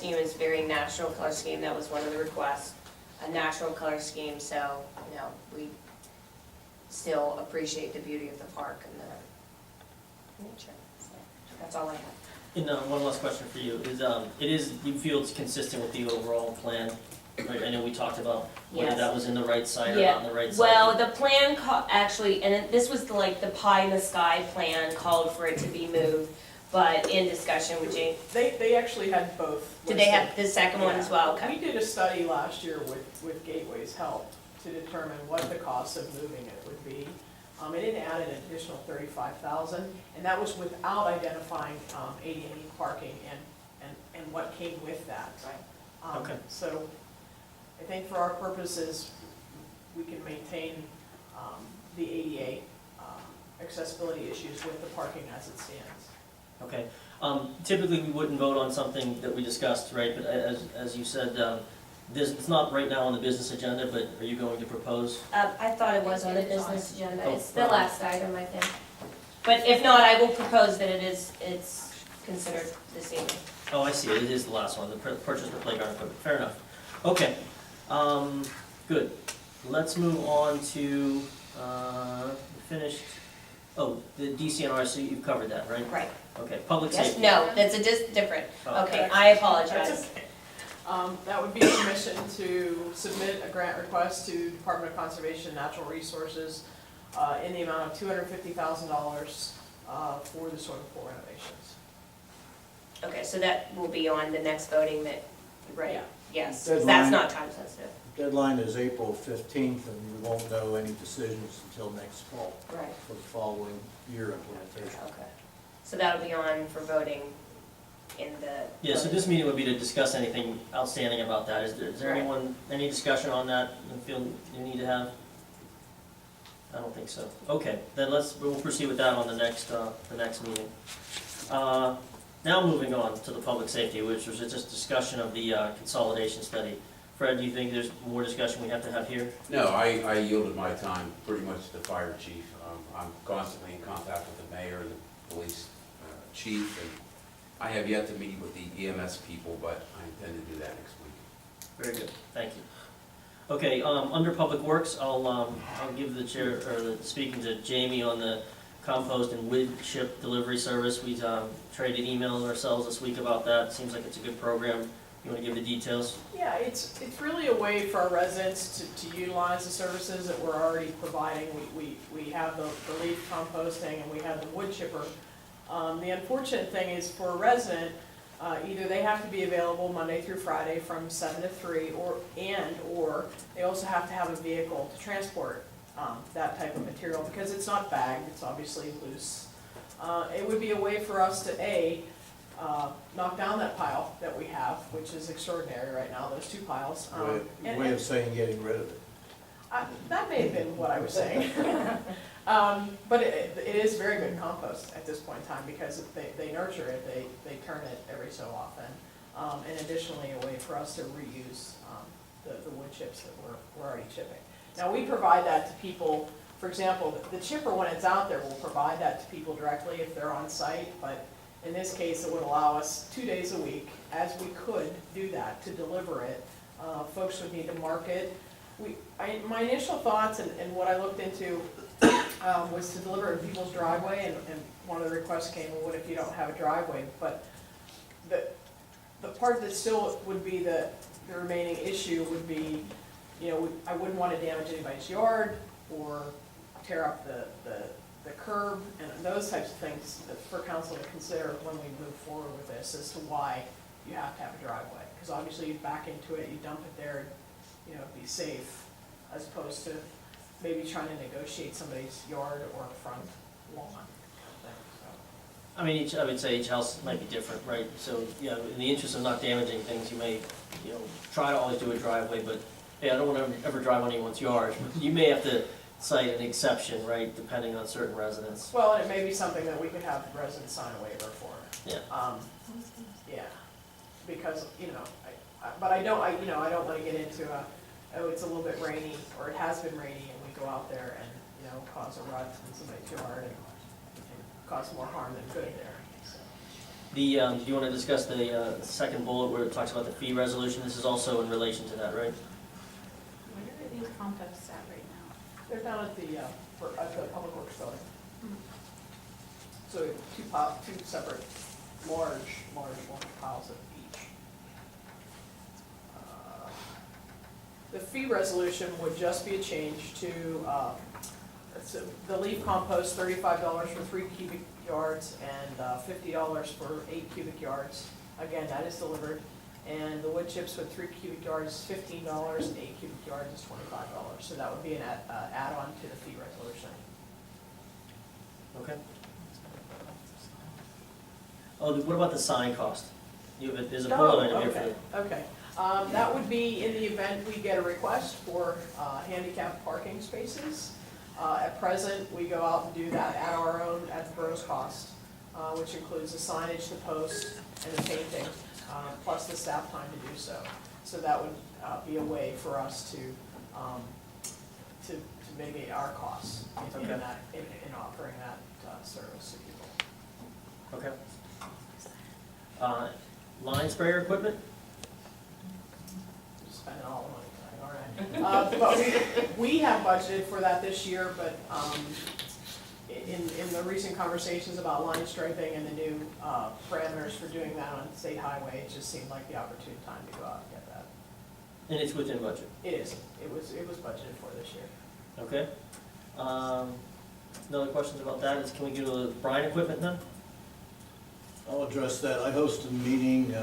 scheme is very natural color scheme, that was one of the requests, a natural color scheme, so, you know, we still appreciate the beauty of the park and the nature, so, that's all I have. And one last question for you, you feel it's consistent with the overall plan? Right, I know we talked about whether Yes. that was in the right side or Yeah. not in the right side. Well, the plan actually, and this was like the pie in the sky plan called for it to be moved, but in discussion with Jane, They actually had both. did they have listed. the second one as well? Yeah. Okay. We did a study last year with Gateway's help to determine what the cost of moving it would be. It added an additional $35,000, and that was without identifying AD&E parking and what came with that. Okay. So I think for our purposes, we can maintain the ADA accessibility issues with the parking as it stands. Okay, typically we wouldn't vote on something that we discussed, right, but as you said, it's not right now on the business agenda, but are you going to propose? I thought it was on the business agenda, Oh, it's the right. last item, I think. But if not, I will propose that it's considered this evening. Oh, I see, it is the last one, the purchase of playground equipment, fair enough. Okay, good. Let's move on to, finished, the DCNR, so you've covered that, right? Right. Okay, public Yes, safety. no, that's different. Oh. Okay, I That's apologize. okay. That would be permission to submit a grant request to Department of Conservation and Natural Resources in the amount of $250,000 for the swimming pool renovations. Okay, so that will be on the next voting that, right? Yeah. Yes, Deadline. that's not time sensitive. Deadline is April 15th, and we won't know any decisions until next fall Right. for the following year implementation. Okay. So that'll be on for voting in the. Yeah, so this meeting would be to discuss anything outstanding about that. Is there Right. anyone, any discussion on that you feel you need to have? I don't think so. Okay, then we'll proceed with that on the next meeting. Now moving on to the public safety, which was just discussion of the consolidation study. Fred, do you think there's more discussion we have to have here? No, I yielded my time pretty much to the fire chief. I'm constantly in contact with the mayor and the police chief, and I have yet to meet with the EMS people, but I intend to do that next week. Very good, thank you. Okay, under Public Works, I'll give the chair, or the speaking to Jamie on the compost and wood chip delivery service. We traded emails ourselves this week about that. Seems like it's a good program. You want to give the details? Yeah, it's really a way for our residents to utilize the services that we're already providing. We have the leaf composting and we have the wood chipper. The unfortunate thing is for a resident, either they have to be available Monday through Friday from 7 to 3, or they also have to have a vehicle to transport that type of material, because it's not bagged, it's obviously loose. It would be a way for us to, knock down that pile that we have, which is extraordinary right now, those two piles. Way of saying getting rid of it. That may have been what I was saying. But it is very good compost at this point in time, because they nurture it, they turn it every so often. And additionally, a way for us to reuse the wood chips that we're already chipping. Now, we provide that to people, for example, the chipper, when it's out there, will provide that to people directly if they're on site, but in this case, it would allow us 2 days a week, as we could do that, to deliver it. Folks would need to mark it. My initial thoughts and what I looked into was to deliver it in people's driveway, and one of the requests came, well, what if you don't have a driveway? But the part that still would be the remaining issue would be, I wouldn't want to damage anybody's yard or tear up the curb and those types of things for council to consider when we move forward with this, as to why you have to have a driveway. Because obviously you back into it, you dump it there, be safe, as opposed to maybe trying to negotiate somebody's yard or front lawn. I mean, I would say each house might be different, right? So, in the interest of not damaging things, you may, try to always do a driveway, but, I don't want to ever drive on anyone's yard. You may have to cite an exception, right, depending on certain residents. Well, and it may be something that we could have residents sign a waiver for. Yeah. Yeah, because, but I don't want to get into it's a little bit rainy, or it has been rainy, and we go out there and, cause a rut in somebody's yard and cause more harm than good there, so. Do you want to discuss the second bullet where it talks about the fee resolution? This is also in relation to that, right? Where are these composts at right now? They're down at the Public Works building. So two separate large piles of each. The fee resolution would just be a change to, the leaf compost, $35 for 3 cubic yards and $50 for 8 cubic yards. Again, that is delivered. And the wood chips with 3 cubic yards is $15 and 8 cubic yards is $25. So that would be an add-on to the fee resolution. Okay. Oh, what about the sign cost? There's a bullet item here for okay, the, okay. That would be in the event we get a request for handicap parking spaces. At present, we go out and do that at the borough's cost, which includes the signage, the post, and the painting, plus the staff time to do so. So that would be a way for us to mitigate our costs in Okay. offering that service to people. okay. Line sprayer equipment? Spending all the money tonight, all right. But we have budgeted for that this year, but in the recent conversations about line striping and the new parameters for doing that on State Highway, it just seemed like the opportune time to go out and get that. And it's within budget, It is, it was budgeted for this year. okay? No other questions about that? Can we go to the brine equipment then? I'll address that. I hosted a meeting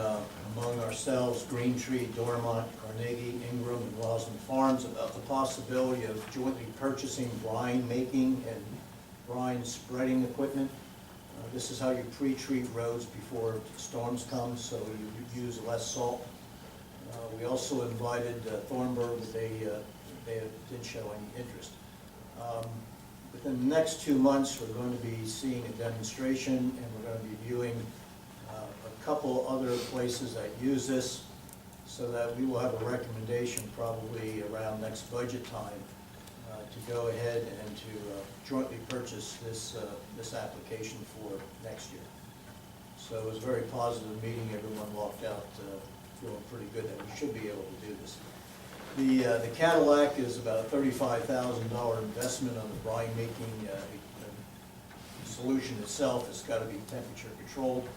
among ourselves, Green Tree, Dormont, Carnegie, Ingram, and Roslyn Farms about the possibility of jointly purchasing brine making and brine spreading equipment. This is how you pre-treat roads before storms come, so you use less salt. We also invited Thornburg, but they didn't show any interest. Within the next 2 months, we're going to be seeing a demonstration, and we're going to be viewing a couple other places that use this, so that we will have a recommendation probably around next budget time to go ahead and to jointly purchase this application for next year. So it was a very positive meeting. Everyone walked out feeling pretty good that we should be able to do this. The Cadillac is about a $35,000 investment on the brine making solution itself. It's got to be temperature controlled.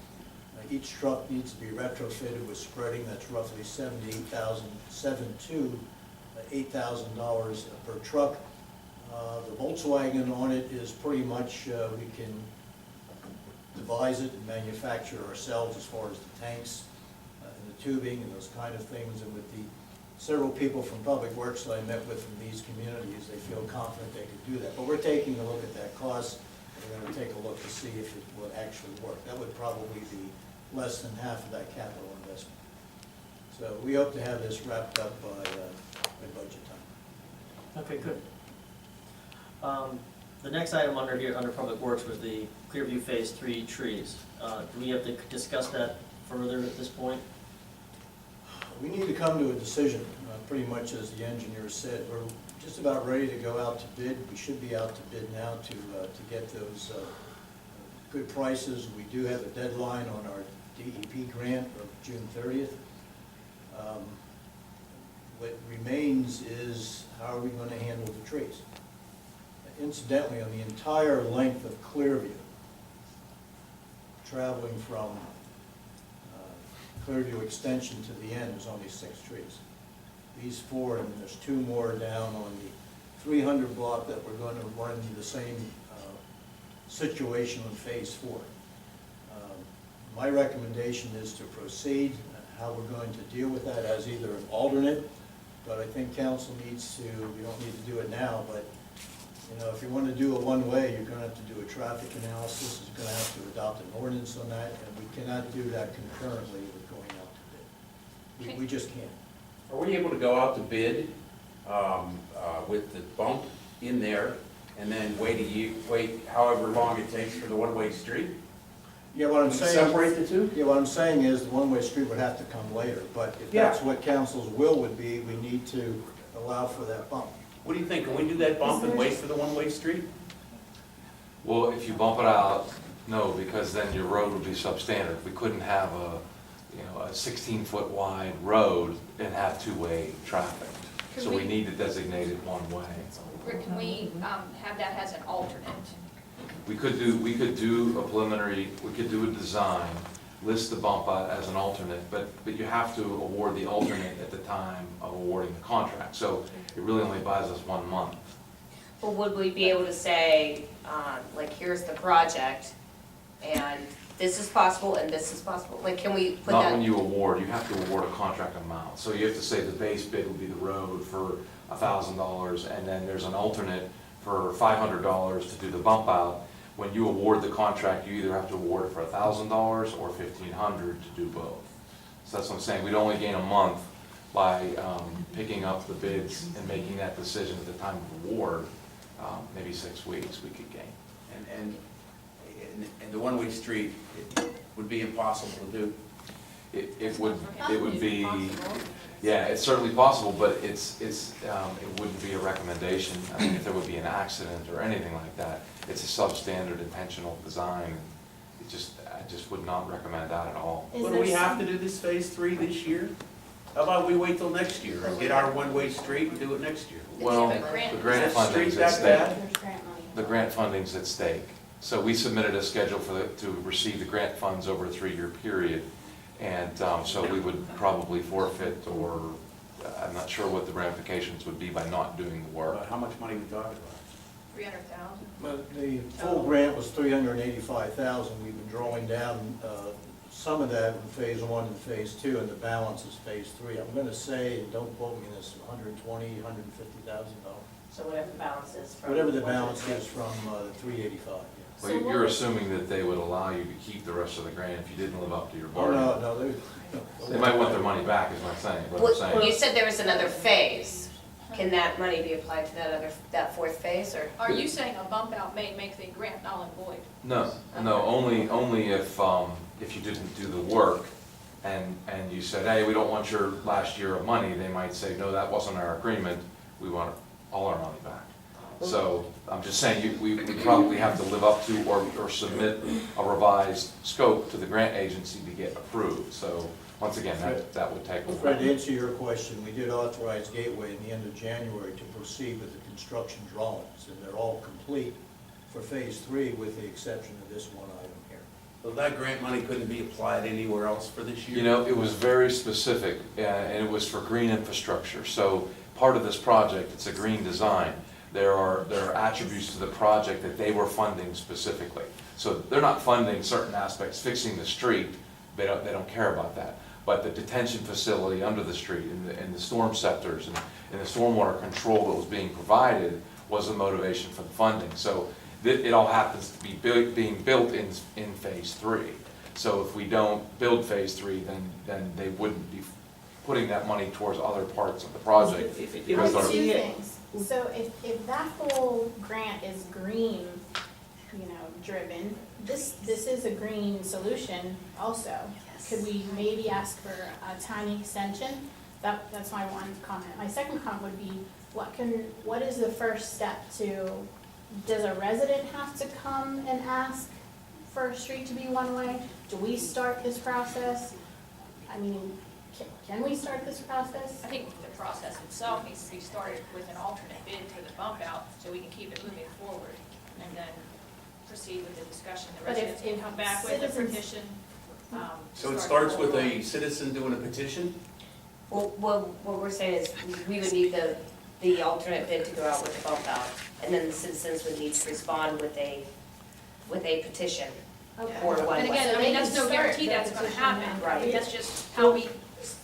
Each truck needs to be retrofitted with spreading. That's roughly $8,000 per truck. The Volkswagen on it is pretty much, we can devise it and manufacture ourselves as far as the tanks and the tubing and those kind of things. And with the several people from Public Works that I met with from these communities, they feel confident they could do that. But we're taking a look at that cost, and we're going to take a look to see if it would actually work. That would probably be less than half of that capital investment. So we hope to have this wrapped up by budget time. Okay, good. The next item under here, under Public Works, was the Clearview Phase 3 trees. Do we have to discuss that further at this point? We need to come to a decision, pretty much as the engineer said. We're just about ready to go out to bid. We should be out to bid now to get those good prices. We do have a deadline on our DEP grant of June 30th. What remains is how are we going to handle the trees? Incidentally, on the entire length of Clearview, traveling from Clearview Extension to the end, there's only 6 trees. These 4, and there's 2 more down on the 300 block that we're going to run into the same situation on Phase 4. My recommendation is to proceed. How we're going to deal with that as either an alternate, but I think council needs to, we don't need to do it now, but if you want to do a one-way, you're going to have to do a traffic analysis. You're going to have to adopt an ordinance on that, and we cannot do that concurrently with going out to bid. We just can't. Are we able to go out to bid with the bump in there and then wait however long it takes for the one-way street? Yeah, what I'm Can we saying. separate the two? Yeah, what I'm saying is the one-way street would have to come later, but if Yeah. that's what council's will would be, we need to allow for that bump. What do you think? Can we do that bump and wait for the one-way street? Well, if you bump it out, No, because then your road would be substandard. We couldn't have a 16-foot wide road and have two-way traffic. Could So we we- need to designate it one way. Or can we have that as an alternate? We could do a preliminary, we could do a design, list the bump out as an alternate, but you have to award the alternate at the time of awarding the contract. So it really only buys us 1 month. But would we be able to say, like, here's the project, and this is possible, and this is possible? Like, can we put Not when that? you award, you have to award a contract amount. So you have to say the base bid would be the road for $1,000, and then there's an alternate for $500 to do the bump out. When you award the contract, you either have to award it for $1,000 or $1,500 to do both. So that's what I'm saying, we'd only gain a month by picking up the bids and making that decision at the time of award. Maybe 6 weeks we could gain. And the one-way street, it would be impossible to do. It would be, yeah, it's certainly possible, but it wouldn't be a recommendation. I mean, if there would be an accident or anything like that, it's a substandard intentional design. I just would not recommend that at all. Would we have to do this phase 3 this year? How about we wait till next year and get our one-way street and do it next year? Well, But grant- the grant Is that funding's street at that stake. bad? There's grant money. The grant funding's at stake. So we submitted a schedule to receive the grant funds over a 3-year period. And so we would probably forfeit, or I'm not sure what the ramifications would be by not doing the work. How much money we talking about? 300,000? But the full grant was $385,000. We've been drawing down some of that in phase 1 and phase 2, and the balance is phase 3. I'm gonna say, and don't quote me on this, $120,000, $150,000. So whatever the balance is from. Whatever the balance is from the 385, yeah. Well, you're assuming that they would allow you to keep the rest of the grant if you didn't live up to your Oh, bargain. no, They might want their money back, is what I'm saying, what I'm Well, you saying. said there was another phase. Can that money be applied to that fourth phase, or? Are you saying a bump out may make the grant null and void? No, only if you didn't do the work and you said, hey, we don't want your last year of money, they might say, no, that wasn't our agreement, we want all our money back. So I'm just saying, we probably have to live up to or submit a revised scope to the grant agency to get approved. So once again, that would take a Fred, to while. answer your question, we did authorize Gateway in the end of January to proceed with the construction drawings, and they're all complete for phase 3 with the exception of this one item here. So that grant money couldn't be applied anywhere else for this year? You know, it was very specific, and it was for green infrastructure. So part of this project, it's a green design. There are attributes to the project that they were funding specifically. So they're not funding certain aspects, fixing the street, they don't care about that. But the detention facility under the street and the storm scepters and the stormwater control that was being provided was the motivation for the funding. So it all happens to be being built in phase 3. So if we don't build phase 3, then they wouldn't be putting that money towards other parts of the project. because Well, they're- two things. So if that whole grant is green, driven, this is a green solution also. Could we maybe ask for a tiny extension? That's my one comment. My second comment would be, what is the first step does a resident have to come and ask for a street to be one way? Do we start this process? I mean, can we start this process? I think the process itself needs to be started with an alternate bid to the bump out, so we can keep it moving forward, and then proceed with the discussion. The But if- residents can if come back with a citizens- petition. So it start starts the with ball a rolling. citizen doing a petition? Well, what we're saying is, we would need the alternate bid to go out with the bump out, and then the citizens would need to respond with a petition. Okay. Or one And way. again, So I mean, they that's can no start guarantee the that's gonna petition happen, now. Right. that's just how we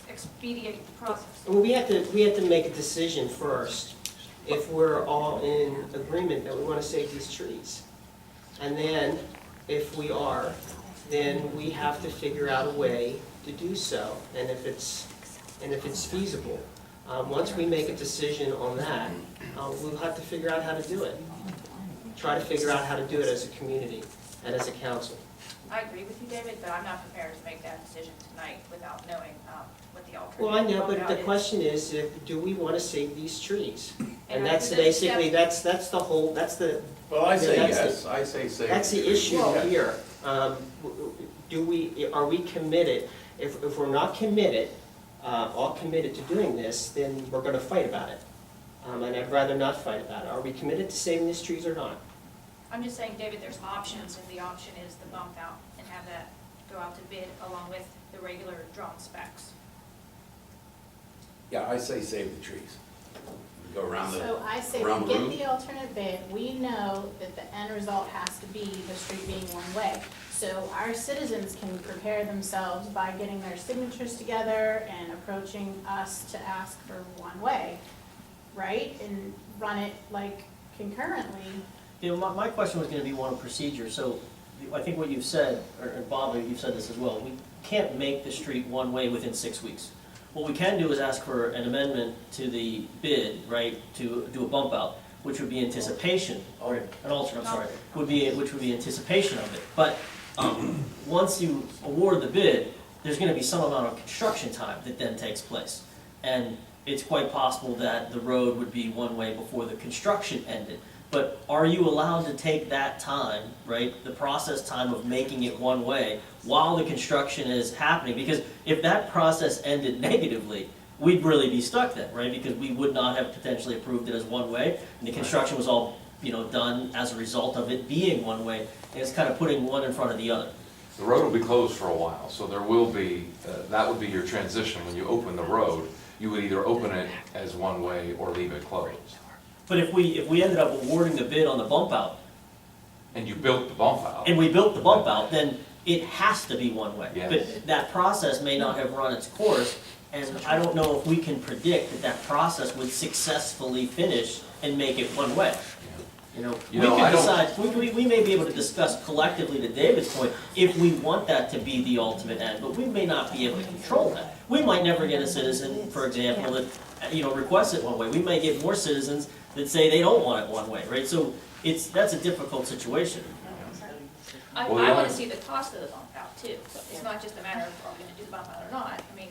expedite the process. Well, we have to make a decision first, if we're all in agreement that we want to save these trees. And then, if we are, then we have to figure out a way to do so, and if it's feasible. Once we make a decision on that, we'll have to figure out how to do it. Try to figure out how to do it as a community and as a council. I agree with you, David, but I'm not prepared to make that decision tonight without knowing what the alternative. Well, I know, bump but out the is. question is, do we want to save these trees? And I that's think that step- basically, that's the whole, Well, I say Yeah, that's yes, I say save. that's the issue Yeah. here. Are we committed? If we're not committed, all committed to doing this, then we're gonna fight about it. And I'd rather not fight about it. Are we committed to saving these trees or not? I'm just saying, David, there's options, and the option is the bump out and have that go out to bid along with the regular drawn specs. Yeah, I say save the trees. Go around the, So I say around we the get room. the alternate bid, we know that the end result has to be the street being one way. So our citizens can prepare themselves by getting their signatures together and approaching us to ask for one way, right? And run it like concurrently. You know, my question was gonna be one of procedure, so I think what you've said, or Bob, you've said this as well, we can't make the street one way within 6 weeks. What we can do is ask for an amendment to the bid, right, to do a bump out, which would be anticipation, or an alternate, I'm sorry, which would be anticipation of it. But, once you award the bid, there's gonna be some amount of construction time that then takes place. And it's quite possible that the road would be one way before the construction ended. But are you allowed to take that time, right, the process time of making it one way while the construction is happening? Because if that process ended negatively, we'd really be stuck then, right? Because we would not have potentially approved it as one way, and the construction was all, done as a result of it being one way, and it's kind of putting one in front of the other. The road will be closed for a while, so there will be, that would be your transition. When you open the road, you would either open it as one way or leave it closed. But if we ended up awarding the bid on the bump out, And you built the bump out. and we built the bump out, then it has to be one way. Yes. But that process may not have run its course, and I don't know if we can predict that that process would successfully finish and make it one way. We I can decide, we may be able to discuss collectively, to David's point, if we want that to be the ultimate end, but we may not be able to control that. We might never get a citizen, for example, that, requests it one way. We may get more citizens that say they don't want it one way, right? So that's a difficult situation. I Well, yeah. wanna see the cost of the bump out too. It's not just a matter of are we gonna do the bump out or not. I mean,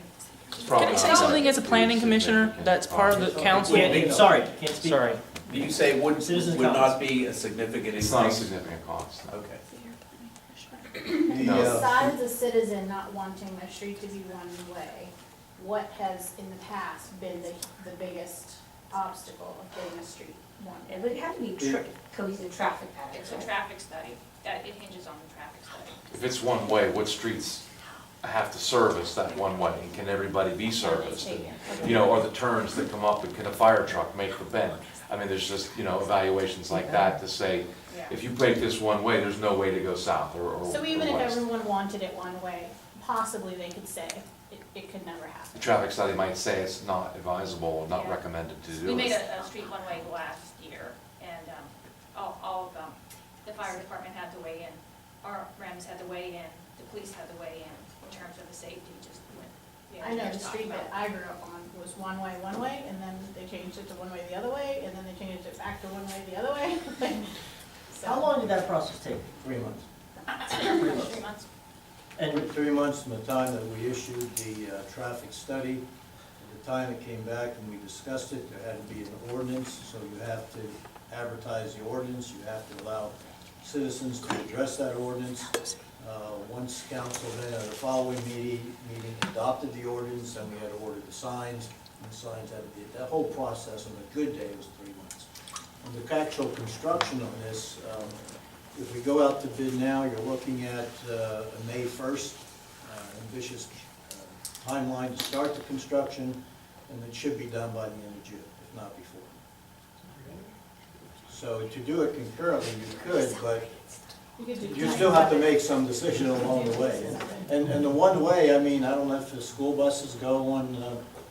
Probably Can I say not. something as a planning commissioner that's part of the council? Sorry, can't speak. Sorry. You say would Citizens' not comments. be a significant It's not a increase? significant cost. Okay. No. Besides a citizen not wanting their street to be one way, what has in the past been the biggest obstacle of getting a street one way? It would have to be cohesive traffic patterns. it's a traffic study. That, it hinges on the traffic study. If it's one way, what streets have to service that one way? And can everybody be serviced? And, or the turns that come up, and can a fire truck make the bend? I mean, there's just, evaluations like that to say, Yeah. if you break this one way, there's no way to go south or So even if west. everyone wanted it one way, possibly they could say it could never The happen. traffic study might say it's not advisable, not Yeah. recommended to do We made it. a street one-way last year, and all of the fire department had to weigh in, our REMS had to weigh in, the police had to weigh in terms of the safety, just when the I know the engineers talked street that about. I grew up on was one way, and then they changed it to one way the other way, and then they changed it back to one way the other way. So- How long did that process take? 3 months. 3 months. And 3 months from the time that we issued the traffic study, at the time it came back and we discussed it, there had to be an ordinance, so you have to advertise the ordinance, you have to allow citizens to address that ordinance. Once council then at the following meeting adopted the ordinance, then we had to order the signs, and the signs had to be, that whole process on a good day was 3 months. On the actual construction on this, if we go out to bid now, you're looking at a May 1st ambitious timeline to start the construction, and it should be done by the end of June, if not before. So to do it concurrently, you could, but You could do you still have to make some decision along the way. And the one way, I mean, I don't know if the school buses go on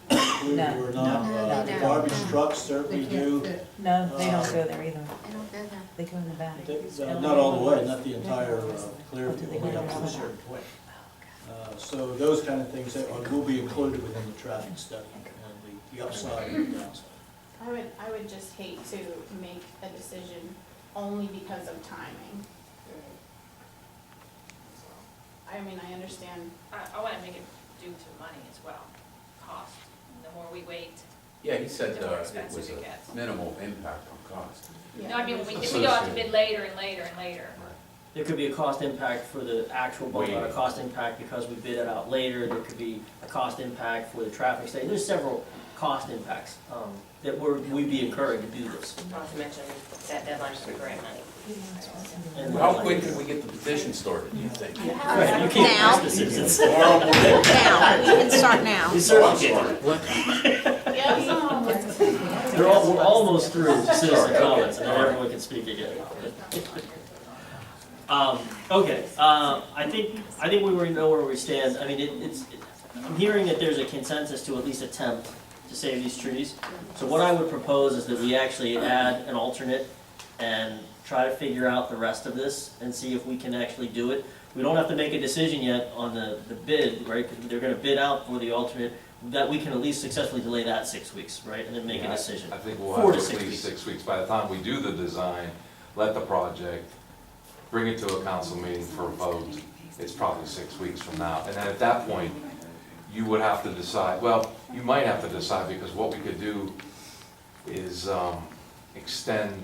approved or not. No, The no. garbage trucks certainly do. No, they don't go there either. I don't go there. They go in the back. Not all the way, not the entire Clearview, only up to a certain point. So those kind of things that will be included within the traffic study, and the upside and the downside. I would just hate to make a decision only because of timing. I mean, I understand, I wanna make it due to money as well, cost. And the more we wait, Yeah, he said The more it expensive was it a gets. minimal impact on cost. yeah. no, I mean, if we go out to bid later and later and later, there could be a cost impact for the actual bump out, a cost impact because we bid it out later, there could be a cost impact for the traffic study, there's several cost impacts, that we'd be incurring to do this. Not to mention that deadline for the grant money. And How quick can we get the petition started, do you think? Right, you can't Now. ask the citizens. Now, we can start now. You certainly can. We're almost through citizen comments, and then everyone can speak again. Okay, I think we already know where we stand. I mean, I'm hearing that there's a consensus to at least attempt to save these trees. So what I would propose is that we actually add an alternate and try to figure out the rest of this and see if we can actually do it. We don't have to make a decision yet on the bid, right, because they're gonna bid out for the alternate, that we can at least successfully delay that 6 weeks, right, and then make a decision. I think we'll 4 have to at 6 least weeks. 6 weeks. By the time we do the design, let the project, bring it to a council meeting for a vote, it's probably 6 weeks from now. And then at that point, you would have to decide, well, you might have to decide, because what we could do is extend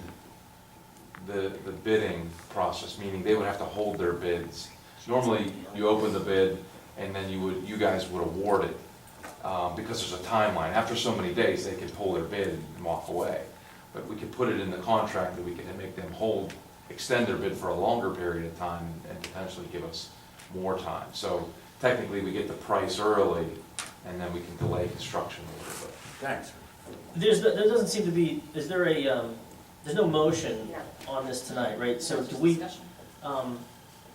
the bidding process, meaning they would have to hold their bids. Normally, you open the bid, and then you guys would award it, because there's a timeline. After so many days, they can pull their bid and walk away. But we could put it in the contract that we can make them extend their bid for a longer period of time and potentially give us more time. So technically, we get the price early, and then we can delay construction a little bit. Thanks. There doesn't seem to be, is there there's no motion on this tonight, right? So do we,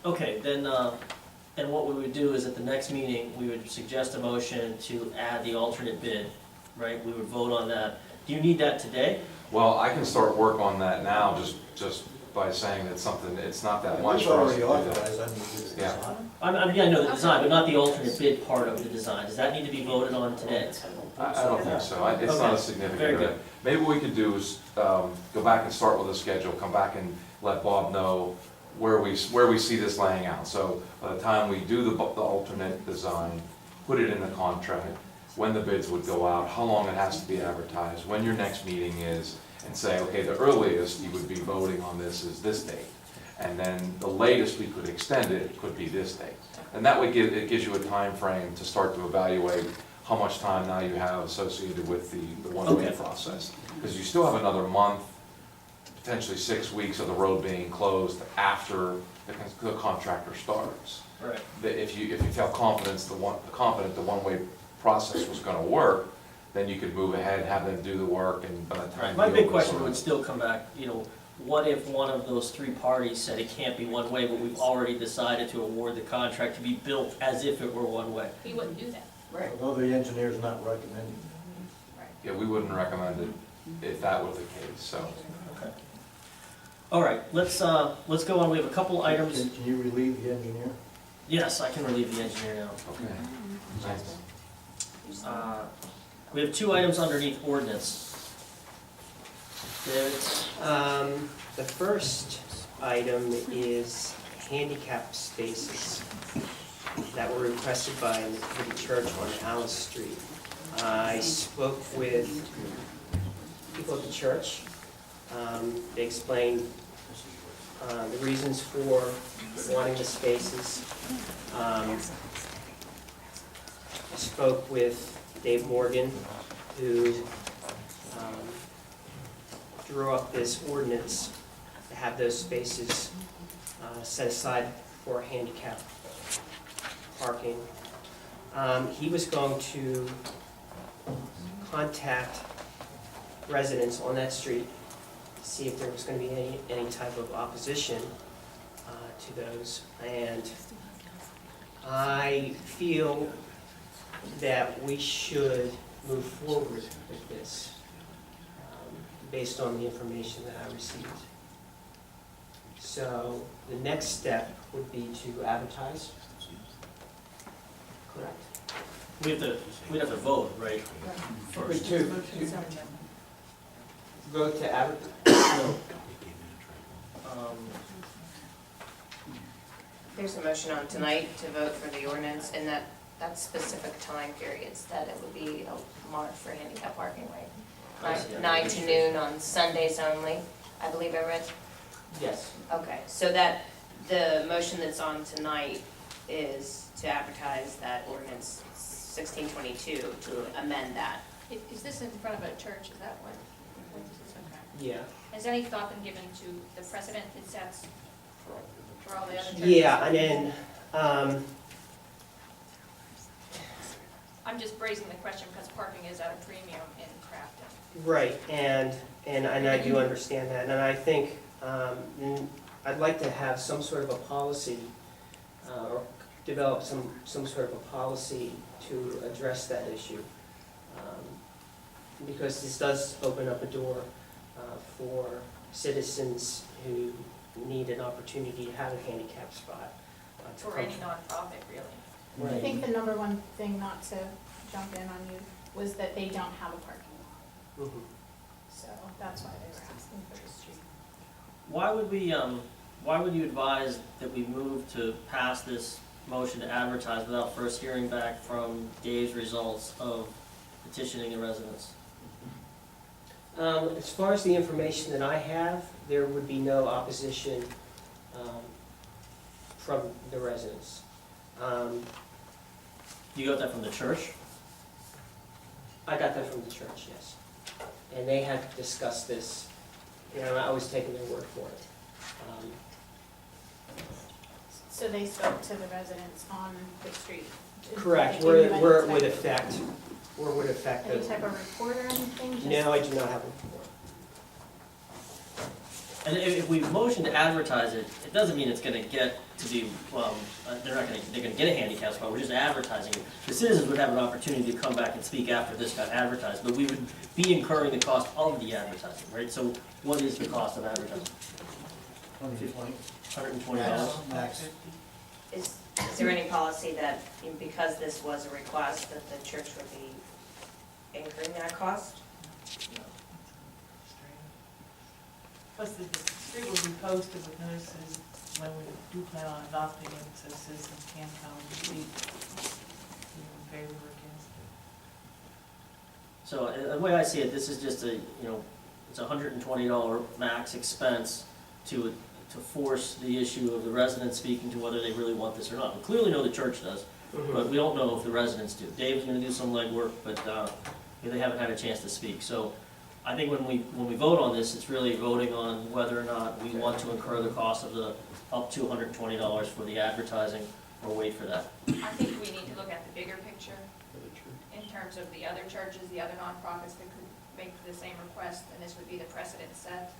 okay, then what we would do is at the next meeting, we would suggest a motion to add the alternate bid, right? We would vote on that. Do you need that today? Well, I can start work on that now, just by saying that something, it's not that much We've for us to already do that. authorized, I need to. Yeah. I know the design, but not the alternate bid part of the design. Does that need to be voted on today? I don't think so. It's not Okay. a significant. Very good. Maybe what we could do is go back and start with a schedule, come back and let Bob know where we see this laying out. So by the time we do the alternate design, put it in the contract, when the bids would go out, how long it has to be advertised, when your next meeting is, and say, okay, the earliest you would be voting on this is this date. And then the latest we could extend it could be this date. And that way it gives you a time frame to start to evaluate how much time now you have associated with the one-way Okay. process. Because you still have another month, potentially 6 weeks of the road being closed after the contractor starts. Right. That if you felt confident the one-way process was gonna work, then you could move ahead, have them do the work, and by the time. My you big open question sort of- would still come back, what if one of those three parties said it can't be one way, but we've already decided to award the contract to be built as if it were one way? We wouldn't do that. Right. Although the engineer's not recommending. Yeah, we wouldn't recommend it if that were the case, so. Okay. All right, let's go on. We have a couple items. Can you relieve the engineer? Yes, I can relieve the engineer now. Okay. Thanks. We have 2 items underneath ordinance. David? The first item is handicap spaces that were requested by the Nativity Church on Alice Street. I spoke with people at the church. They explained the reasons for wanting the spaces. I spoke with Dave Morgan, who drew up this ordinance to have those spaces set aside for handicap parking. He was going to contact residents on that street to see if there was going to be any type of opposition to those. And I feel that we should move forward with this based on the information that I received. So the next step would be to advertise. Correct. We'd have to vote, right? Vote to advertise. No. There's a motion on tonight to vote for the ordinance in that specific time periods, that it would be marked for handicap parking, right? 9 to noon on Sundays only, I believe I read. Yes. Okay, so that The motion that's on tonight is to advertise that ordinance 1622, to amend that. Is this in front of a church, is that what this is? Okay. Yeah. Has any thought been given to the precedent it sets for all the other churches? Yeah, and then, I'm just raising the question because parking is at a premium in Crafton. right, and I do understand that, and I think, I'd like to have some sort of a policy, or develop some sort of a policy to address that issue. Because this does open up a door for citizens who need an opportunity to have a handicap spot. to For come any nonprofit, really. I Right. think the number one thing, not to jump in on you, was that they don't have a parking lot. Mhm. So that's why they were asking for the street. Why would you advise that we move to pass this motion to advertise without first hearing back from Dave's results of petitioning the residents? As far as the information that I have, there would be no opposition from the residents. You got that from the church? I got that from the church, yes. And they had discussed this, I was taking their word for it. So they spoke to the residents on the street? Correct, Did they give you where it any would type- affect, Any type of report or anything? Just- No, I do not have a report. And if we motion to advertise it, it doesn't mean it's gonna get to be, they're gonna get a handicap spot, we're just advertising it. The citizens would have an opportunity to come back and speak after this got advertised, but we would be incurring the cost of the advertising, right? So what is the cost of advertising? $120. $120? Max. Is there any policy that, because this was a request, that the church would be incurring that cost? Plus, the street will be posted with notices when we do plan on adopting it, so citizens can come and speak in favor or against it. So the way I see it, this is just it's a $120 max expense to force the issue of the residents speaking to whether they really want this or not. We clearly know the church does, but we don't know if the residents do. Dave's gonna do some legwork, but they haven't had a chance to speak. So I think when we vote on this, it's really voting on whether or not we want to incur the cost of the up to $120 for the advertising or wait for that. I think we need to look at the bigger picture in terms of the other churches, the other nonprofits that could make the same request, and this would be the precedent set.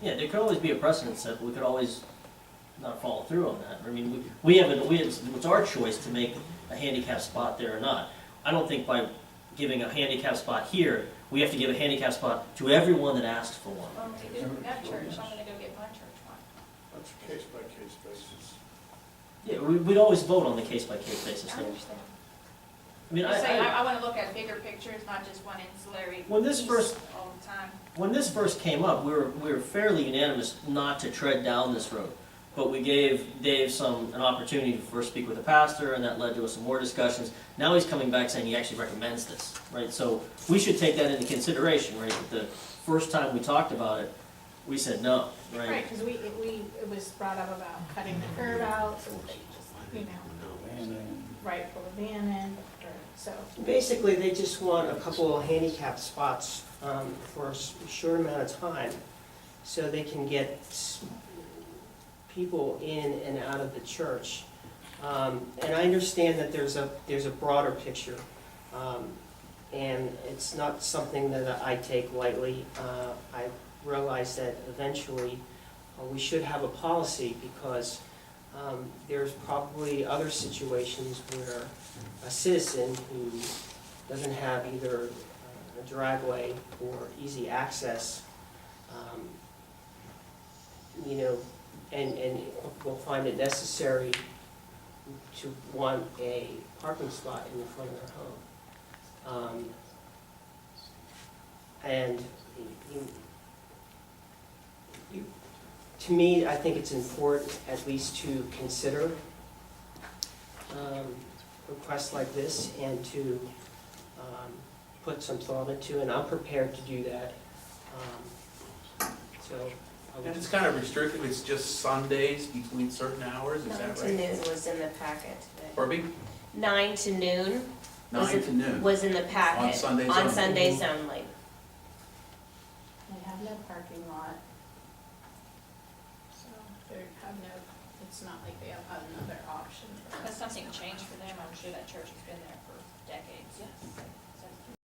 Yeah, there could always be a precedent set, but we could always not follow through on that. I mean, it's our choice to make a handicap spot there or not. I don't think by giving a handicap spot here, we have to give a handicap spot to everyone that asks for one. Well, we do that church, I'm gonna go get my church one. That's case-by-case basis. Yeah, we'd always vote on the case-by-case basis. I though. understand. I mean, I'm saying, I wanna look at bigger pictures, not just one ancillary When this piece first- all the time. When this first came up, we were fairly unanimous not to tread down this road. But we gave Dave an opportunity to first speak with the pastor, and that led to some more discussions. Now he's coming back saying he actually recommends this, right? So we should take that into consideration, right? The first time we talked about it, we said no, right? Right, because it was brought up about cutting the curb out, so they just, right, pull the van in, so. Basically, they just want a couple of handicap spots for a short amount of time, so they can get people in and out of the church. And I understand that there's a broader picture, and it's not something that I take lightly. I realize that eventually we should have a policy, because there's probably other situations where a citizen who doesn't have either a driveway or easy access, and will find it necessary to want a parking spot in front of their home. To me, I think it's important at least to consider requests like this and to put some thought into, and I'm prepared to do that. So And it's kind of restricted, it's just Sundays between certain hours, is 9 that to right? noon was in the packet today. Barbie, 9 to noon 9 to noon. was in the packet. On Sundays On only. Sundays only. They have no parking lot. So they have no, it's not like they have another option for Unless something changed for them, I'm sure that church has been there for decades. Yes.